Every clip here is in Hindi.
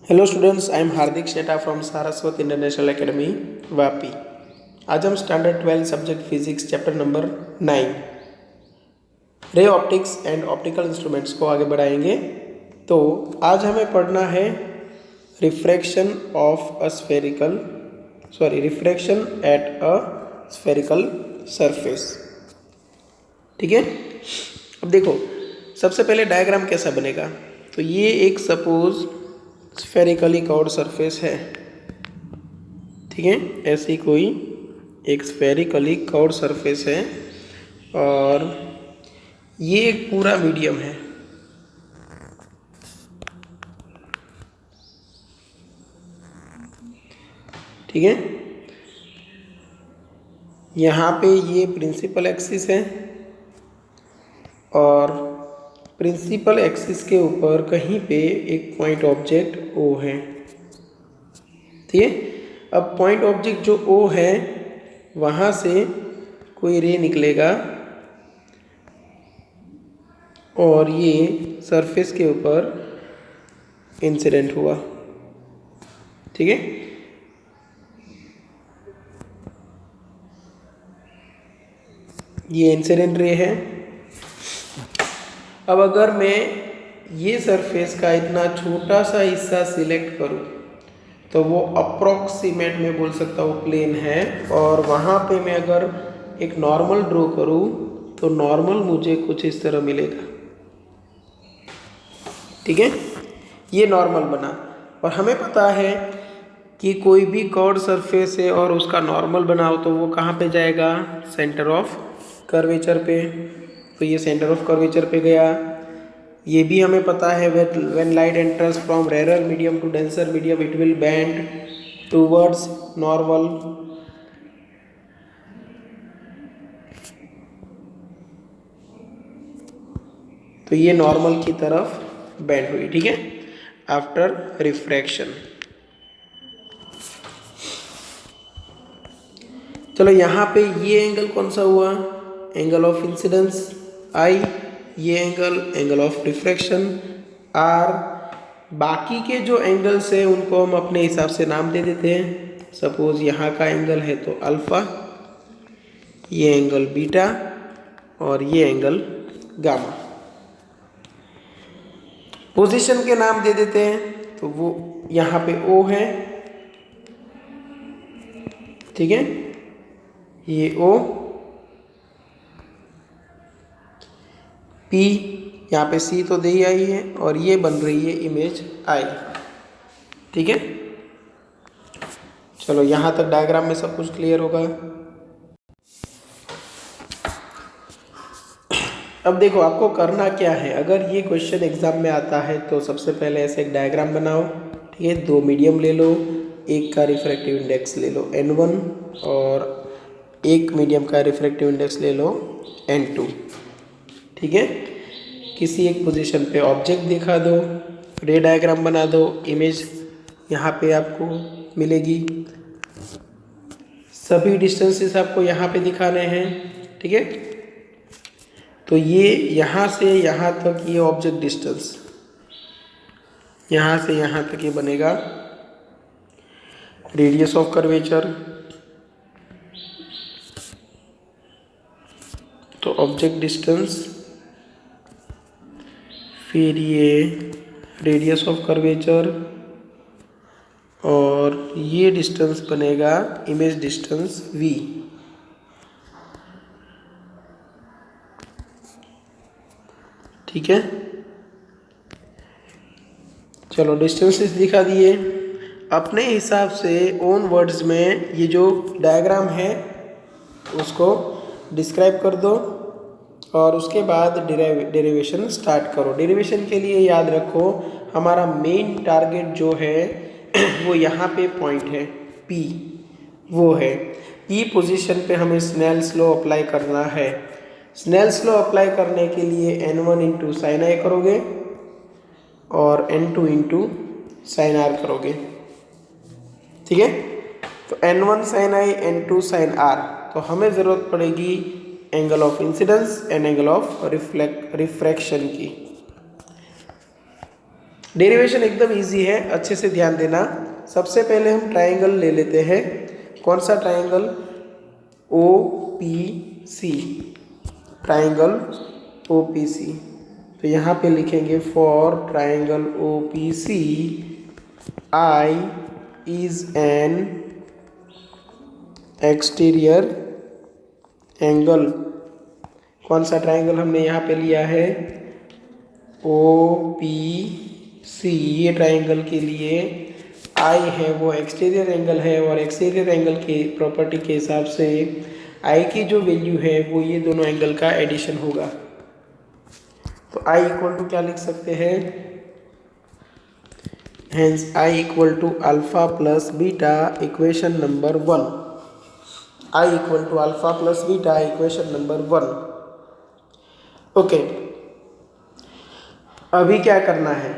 Hello students, I am Hardik Sheta from Saraswat International Academy Vapi. आज हम standard 12 subject physics chapter number 9 ray optics and optical instruments को आगे बढ़ाएंगे। तो आज हमें पढ़ना है refraction at a spherical surface. ठीक है, अब देखो सबसे पहले डायग्राम कैसा बनेगा। तो ये एक सपोज स्फेरिकली कर्व्ड सरफेस है, ठीक है, ऐसी कोई एक स्फेरिकली कर्व्ड सरफेस है और ये एक पूरा मीडियम है। ठीक है, यहाँ पे ये प्रिंसिपल एक्सिस है और प्रिंसिपल एक्सिस के ऊपर कहीं पे एक पॉइंट ऑब्जेक्ट O है। ठीक है, अब पॉइंट ऑब्जेक्ट जो O है वहाँ से कोई रे निकलेगा और ये सरफेस के ऊपर इंसिडेंट हुआ। ठीक है, ये इंसिडेंट रे है। अब अगर मैं ये सरफेस का इतना छोटा सा हिस्सा सिलेक्ट करूँ तो वो अप्रोक्सीमेट में बोल सकता हूँ प्लेन है, और वहाँ पे मैं अगर एक नॉर्मल ड्रॉ करूँ तो नॉर्मल मुझे कुछ इस तरह मिलेगा। ठीक है, ये नॉर्मल बना और हमें पता है कि कोई भी कर्व्ड सरफेस है और उसका नॉर्मल बनाओ तो वो कहाँ पे जाएगा, सेंटर ऑफ कर्वेचर पे। तो ये सेंटर ऑफ कर्वेचर पे गया। ये भी हमें पता है when light enters from rare medium to denser medium it will bend towards normal. तो ये नॉर्मल की तरफ बेंड हुई। ठीक है, आफ्टर रिफ्रैक्शन। चलो यहाँ पे ये एंगल कौन सा हुआ, एंगल ऑफ इंसिडेंस I, ये एंगल ऑफ रिफ्रैक्शन R। बाकी के जो एंगल्स हैं उनको हम अपने हिसाब से नाम दे देते हैं। सपोज यहाँ का एंगल है तो अल्फा, ये एंगल बीटा और ये एंगल गामा। पोजीशन के नाम दे देते हैं, तो वो यहाँ पे O है। ठीक है, ये O, P, यहाँ पे C तो दे ही आई है और ये बन रही है इमेज I। ठीक है, चलो यहाँ तक डायग्राम में सब कुछ क्लियर होगा। अब देखो आपको करना क्या है। अगर ये क्वेश्चन एग्जाम में आता है तो सबसे पहले ऐसे एक डायग्राम बनाओ। ठीक है, दो मीडियम ले लो, एक का रिफ्रैक्टिव इंडेक्स ले लो N1 और एक मीडियम का रिफ्रैक्टिव इंडेक्स ले लो N2। ठीक है, किसी एक पोजीशन पे ऑब्जेक्ट दिखा दो, रे डायग्राम बना दो, इमेज यहाँ पे आपको मिलेगी। सभी डिस्टेंसेस आपको यहाँ पे दिखाने हैं। ठीक है, तो ये यहाँ से यहाँ तक ये ऑब्जेक्ट डिस्टेंस, यहाँ से यहाँ तक ये बनेगा रेडियस ऑफ कर्वेचर। तो ऑब्जेक्ट डिस्टेंस, फिर ये रेडियस ऑफ कर्वेचर और ये डिस्टेंस बनेगा इमेज डिस्टेंस V। ठीक है, चलो डिस्टेंसेस दिखा दिए। अपने हिसाब से ओन वर्ड्स में ये जो डायग्राम है उसको डिस्क्राइब कर दो और उसके बाद डेरिवेशन स्टार्ट करो। डेरिवेशन के लिए याद रखो हमारा मेन टारगेट जो है वो यहाँ पे पॉइंट है P, वो है P पोजीशन पे हमें स्नेल्स लॉ अप्लाई करना है। स्नेल्स लॉ अप्लाई करने के लिए N1 इंटू साइन I करोगे और N2 इंटू साइन R करोगे। ठीक है, तो N1 sign I, N2 sign R। तो हमें ज़रूरत पड़ेगी angle of incidence and angle of refraction की। डेरिवेशन एकदम इजी है, अच्छे से ध्यान देना। सबसे पहले हम ट्राइंगल ले लेते हैं। कौन सा triangle? O P C, triangle O P C. तो यहाँ पे लिखेंगे for triangle O P C I is an exterior angle. कौन सा ट्राइंगल हमने यहाँ पे लिया है? O P C. ये ट्राइंगल के लिए आई है वो एक्सटीरियर एंगल है, और एक्सटीरियर एंगल के प्रॉपर्टी के हिसाब से आई की जो वैल्यू है वो ये दोनों एंगल का एडिशन होगा। तो आई इक्वल टू क्या लिख सकते हैं? Hence I equal to alpha plus beta, equation number 1। I equal to alpha plus beta, equation number 1। Okay, अभी क्या करना है?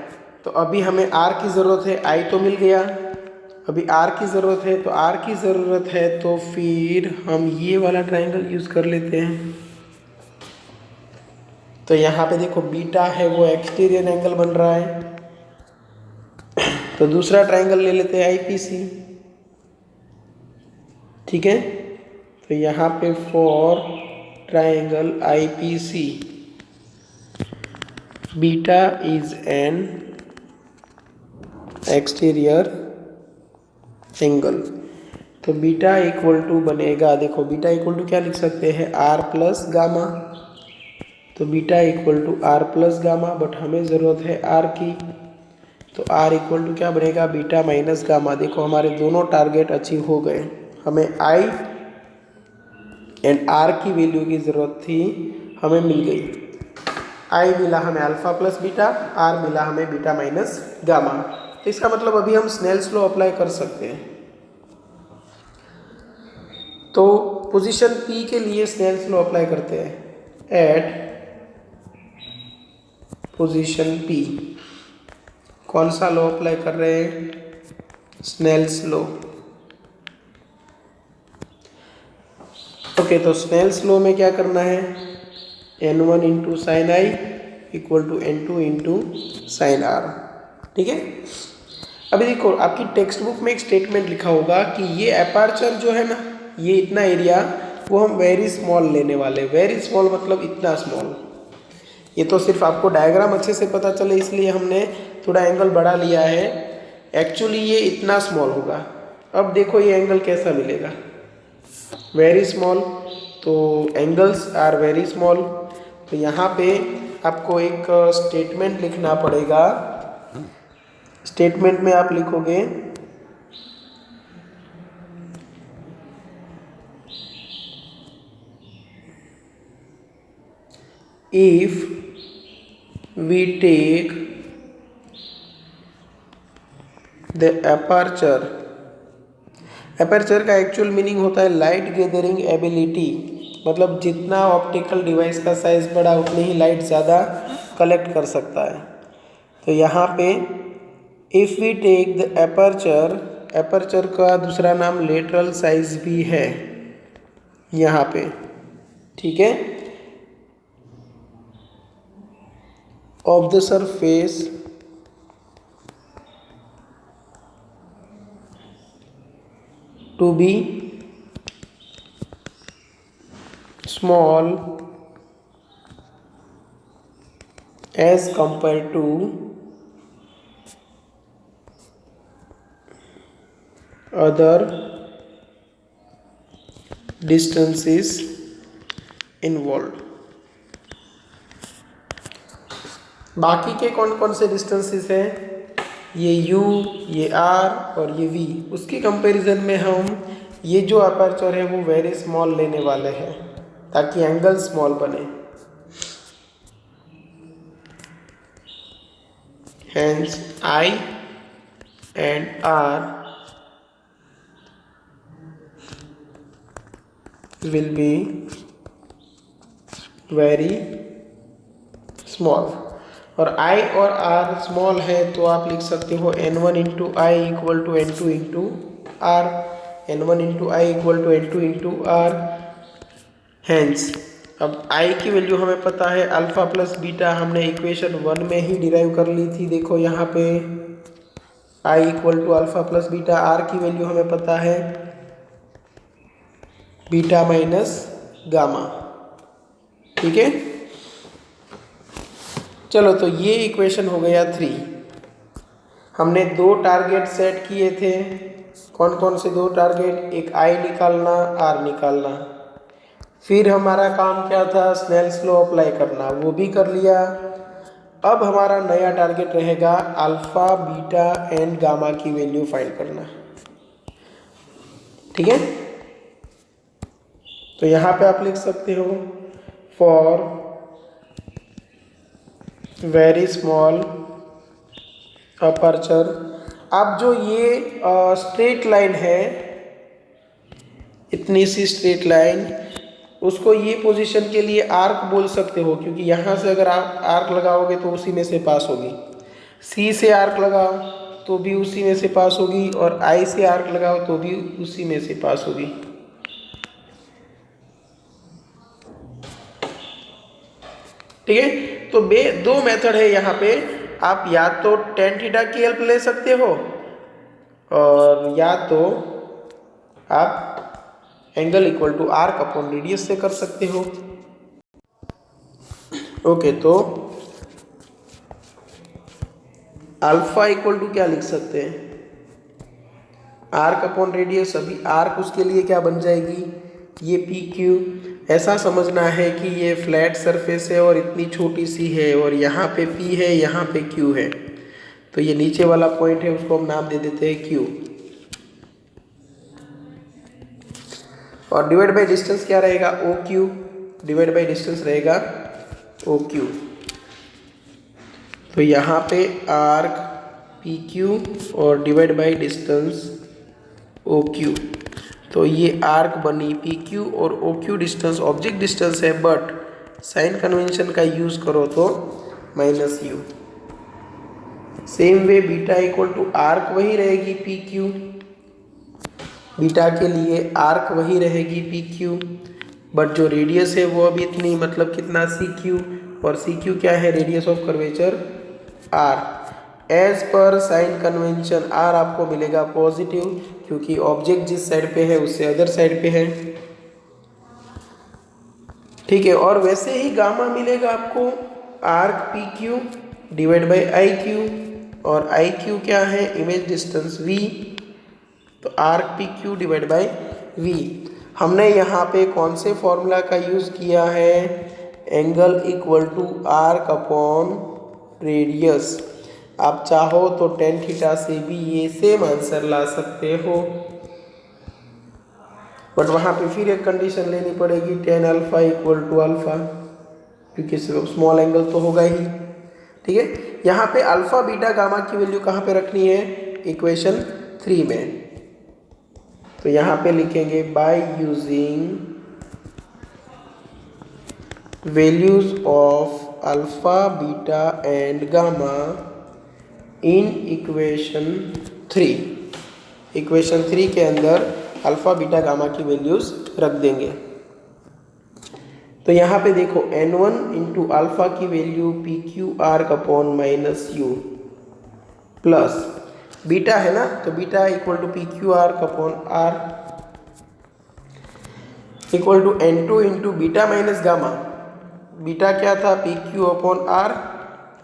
तो अभी हमें आर की ज़रूरत है, आई तो मिल गया, अभी आर की ज़रूरत है। तो आर की ज़रूरत है तो फिर हम ये वाला ट्राइंगल यूज़ कर लेते हैं। तो यहाँ पे देखो बीटा है वो एक्सटीरियर एंगल बन रहा है, तो दूसरा ट्राइंगल ले लेते हैं आई पी सी। ठीक है, तो यहाँ पे for triangle I P C beta is an exterior angle. तो बीटा इक्वल टू बनेगा, देखो बीटा इक्वल टू क्या लिख सकते हैं? R plus gamma. तो beta equal to R plus gamma, but हमें ज़रूरत है आर की। तो आर इक्वल टू क्या बनेगा? Beta minus gamma. देखो हमारे दोनों टारगेट अचीव हो गए। हमें आई एंड आर की वैल्यू की ज़रूरत थी, हमें मिल गई। आई मिला हमें अल्फा प्लस बीटा, आर मिला हमें बीटा माइनस गामा। तो इसका मतलब अभी हम स्नेल्स लॉ अप्लाई कर सकते हैं। तो पोजीशन पी के लिए स्नेल्स लॉ अप्लाई करते हैं। एट पोजीशन पी कौन सा लॉ अप्लाई कर रहे हैं? Snell's law. ओके, तो स्नेल्स लॉ में क्या करना है? n1 into sine I equal to n2 into sine R. ठीक है, अभी देखो आपकी टेक्स्ट बुक में एक स्टेटमेंट लिखा होगा कि ये अपर्चर जो है ना, ये इतना एरिया वो हम वेरी स्मॉल लेने वाले। वेरी स्मॉल मतलब इतना स्मॉल। ये तो सिर्फ आपको डायग्राम अच्छे से पता चले इसलिए हमने थोड़ा एंगल बढ़ा लिया है। एक्चुअली ये इतना स्मॉल होगा। अब देखो ये एंगल कैसा मिलेगा? वेरी स्मॉल, तो एंगल्स आर वेरी स्मॉल। तो यहाँ पे आपको एक स्टेटमेंट लिखना पड़ेगा। स्टेटमेंट में आप लिखोगे if we take the aperture. Aperture का एक्चुअल मीनिंग होता है लाइट गैदरिंग एबिलिटी, मतलब जितना ऑप्टिकल डिवाइस का साइज बड़ा उतनी ही लाइट ज़्यादा कलेक्ट कर सकता है। तो यहाँ पे if we take the aperture, aperture का दूसरा नाम लेटरल साइज भी है यहाँ पे। ठीक है, of the surface to be small as compared to other distances involved। बाकी के कौन कौन से डिस्टेंसेस हैं? ये u, ये r और ये v। उसकी कंपैरिजन में हम ये जो अपर्चर है वो वेरी स्मॉल लेने वाले हैं ताकि एंगल स्मॉल बने। Hence I and R will be very small. और I और R स्मॉल है तो आप लिख सकते हो n1 into I equal to n2 into R. n1 into I equal to n2 into R. Hence अब आई की वैल्यू हमें पता है, अल्फ़ा प्लस बीटा हमने इक्वेशन 1 में ही डिराइव कर ली थी। देखो यहाँ पे I equal to alpha plus beta, R की वैल्यू हमें पता है बीटा माइनस गामा। ठीक है, चलो तो ये इक्वेशन हो गया 3। हमने 2 टारगेट सेट किए थे। कौन कौन से 2 टारगेट? एक आई निकालना, आर निकालना। फिर हमारा काम क्या था? स्नेल्स लॉ अप्लाई करना, वो भी कर लिया। अब हमारा नया टारगेट रहेगा अल्फा बीटा एंड गामा की वैल्यू फाइंड करना। ठीक है, तो यहाँ पे आप लिख सकते हो फॉर वेरी स्मॉल अपर्चर। अब जो ये स्ट्रेट लाइन है, इतनी सी स्ट्रेट लाइन, उसको ये पोजीशन के लिए आर्क बोल सकते हो, क्योंकि यहाँ से अगर आप आर्क लगाओगे तो उसी में से पास होगी। सी से आर्क लगाओ तो भी उसी में से पास होगी, और आई से आर्क लगाओ तो भी उसी में से पास होगी। ठीक है, तो 2 मेथड है यहाँ पे। आप या तो टेन थीटा की हेल्प ले सकते हो, और या तो आप angle equal to arc upon radius से कर सकते हो। ओके, तो अल्फा इक्वल टू क्या लिख सकते हैं? Arc upon radius. अभी आर्क उसके लिए क्या बन जाएगी? ये पी क्यू। ऐसा समझना है कि ये फ्लैट सरफेस है और इतनी छोटी सी है, और यहाँ पे पी है, यहाँ पे क्यू है, तो ये नीचे वाला पॉइंट है, उसको हम नाम दे देते हैं क्यू। और डिवाइड बाय डिस्टेंस क्या रहेगा? O Q. Divide by distance रहेगा ओ क्यू। तो यहाँ पे आर्क पी क्यू और divide by distance O Q. तो ये आर्क बनी पी क्यू और O Q. Distance object distance है, बट साइन कन्वेंशन का यूज करो तो minus U. Same way beta equal to arc वही रहेगी पी क्यू, बीटा के लिए आर्क वही रहेगी पी क्यू, बट जो रेडियस है वो अभी इतनी, मतलब कितना? C Q. और सी क्यू क्या है? Radius of curvature R. As पर साइन कन्वेंशन आर आपको मिलेगा पॉजिटिव, क्योंकि ऑब्जेक्ट जिस साइड पे है उससे अदर साइड पे है। ठीक है, और वैसे ही गामा मिलेगा आपको arc P Q divide by I Q, और आई क्यू क्या है? इमेज डिस्टेंस वी, तो arc P Q divide by V. हमने यहाँ पे कौन से फॉर्मूला का यूज़ किया है? Angle equal to arc upon radius. आप चाहो तो टेन थीटा से भी ये सेम आंसर ला सकते हो, बट वहाँ पे फिर एक कंडीशन लेनी पड़ेगी, tan alpha equal to alpha, क्योंकि स्मॉल एंगल तो होगा ही। ठीक है, यहाँ पे अल्फा बीटा गामा की वैल्यू कहाँ पे रखनी है? इक्वेशन 3 में। तो यहाँ पे लिखेंगे by using values of alpha beta and gamma in equation 3। Equation 3 के अंदर अल्फा बीटा गामा की वैल्यूज रख देंगे। तो यहाँ पे देखो n1 इंटू अल्फा की value P Q arc upon minus U, plus beta है ना, तो beta equal to P Q arc upon R, equal to n2 into beta minus gamma. Beta क्या था? पी क्यू अपॉन आर,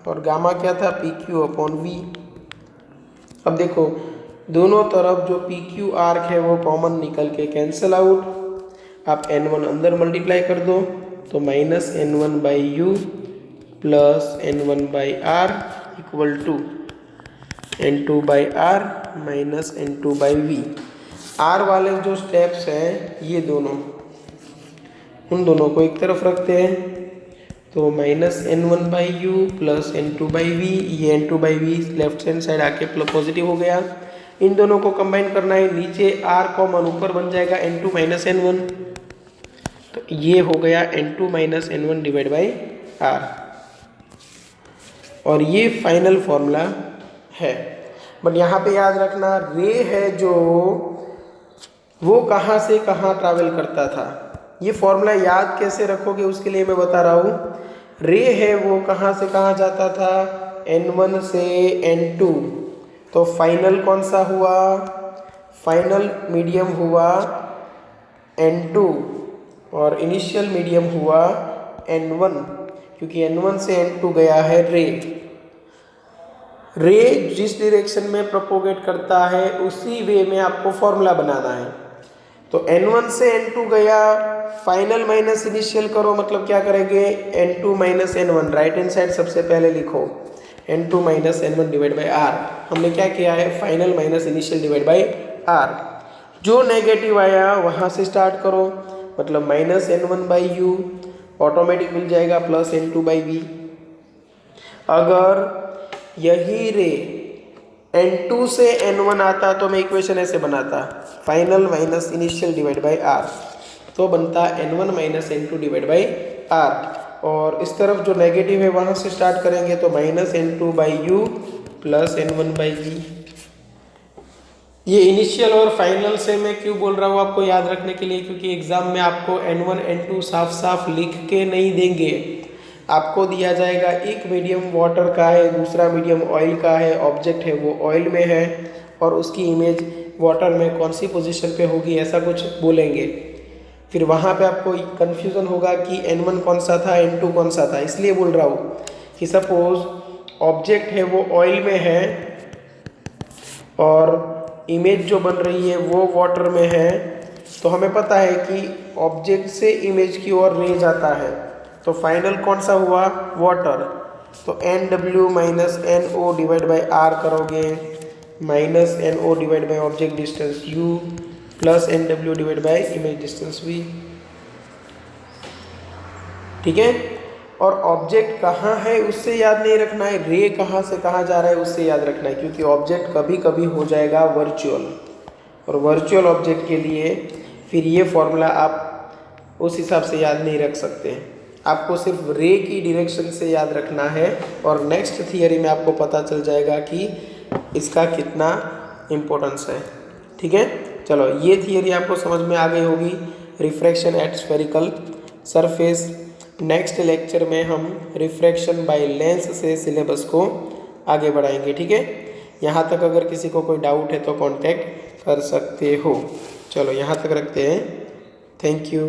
और गामा क्या था? P Q upon V. अब देखो दोनों तरफ जो पी क्यू आर्क है वो कॉमन निकल के कैंसिल आउट। आप n1 अंदर मल्टीप्लाई कर दो, तो minus n1 by U plus n1 by R equal to n2 by R minus n2 by V. R वाले जो स्टेप्स हैं ये दोनों, उन दोनों को एक तरफ रखते हैं, तो minus n1 by U plus n2 by V. ये n2 by V left hand side आके प्लस पॉजिटिव हो गया। इन दोनों को कंबाइन करना है, नीचे r कॉमन, ऊपर बन जाएगा n2 माइनस n1, तो ये हो गया n2 minus n1 divide by r। और ये फाइनल फॉर्मूला है। बट यहाँ पे याद रखना, रे है जो वो कहाँ से कहाँ ट्रैवल करता था। ये फॉर्मूला याद कैसे रखोगे उसके लिए मैं बता रहा हूँ। रे है वो कहाँ से कहाँ जाता था, N1 से N2, तो फाइनल कौन सा हुआ, फाइनल मीडियम हुआ N2 और इनिशियल मीडियम हुआ N1, क्योंकि N1 से N2 गया है रे। रे जिस डायरेक्शन में प्रोपोगेट करता है उसी वे में आपको फॉर्मूला बनाना है। तो N1 से N2 गया, फाइनल माइनस इनिशियल करो, मतलब क्या करेंगे, N2 minus N1, right hand side सबसे पहले लिखो N2 minus N1 divide by are. हमने क्या किया है, final minus initial divide by R. जो नेगेटिव आया वहाँ से स्टार्ट करो, मतलब minus N1 by U, automatic मिल जाएगा प्लस N2 बाई वी। अगर यही रे N2 से N1 आता तो मैं इक्वेशन ऐसे बनाता, final minus initial divide by R, तो बनता N1 minus N2 divide by are. और इस तरफ जो नेगेटिव है वहाँ से स्टार्ट करेंगे तो minus N2 by U plus N1 by V. ये इनिशियल और फाइनल से मैं क्यों बोल रहा हूँ आपको याद रखने के लिए, क्योंकि एग्जाम में आपको N1 N2 साफ साफ लिख के नहीं देंगे। आपको दिया जाएगा एक मीडियम वाटर का है, दूसरा मीडियम ऑयल का है, ऑब्जेक्ट है वो ऑयल में है और उसकी इमेज वाटर में कौन सी पोजीशन पे होगी, ऐसा कुछ बोलेंगे। फिर वहाँ पे आपको कन्फ्यूज़न होगा कि N1 कौन सा था, N2 कौन सा था। इसलिए बोल रहा हूँ कि सपोज ऑब्जेक्ट है वो ऑयल में है और इमेज जो बन रही है वो वाटर में है, तो हमें पता है कि ऑब्जेक्ट से इमेज की ओर रे जाता है, तो फाइनल कौन सा हुआ, वाटर। तो NW minus NO divide by R करोगे, minus NO divide by object distance U plus NW divide by image distance V। ठीक है। और ऑब्जेक्ट कहाँ है उससे याद नहीं रखना है, रे कहाँ से कहाँ जा रहा है उससे याद रखना है, क्योंकि ऑब्जेक्ट कभी कभी हो जाएगा वर्चुअल, और वर्चुअल ऑब्जेक्ट के लिए फिर ये फॉर्मूला आप उस हिसाब से याद नहीं रख सकते। आपको सिर्फ रे की डायरेक्शन से याद रखना है और नेक्स्ट थियरी में आपको पता चल जाएगा कि इसका कितना इम्पोर्टेंस है। ठीक है, चलो ये थियरी आपको समझ में आ गई होगी, refraction at spherical surface. Next lecture में हम रिफ्रैक्शन बाय लेंस से सिलेबस को आगे बढ़ाएंगे। ठीक है, यहाँ तक अगर किसी को कोई डाउट है तो कांटेक्ट कर सकते हो। चलो यहाँ तक रखते हैं, थैंक यू।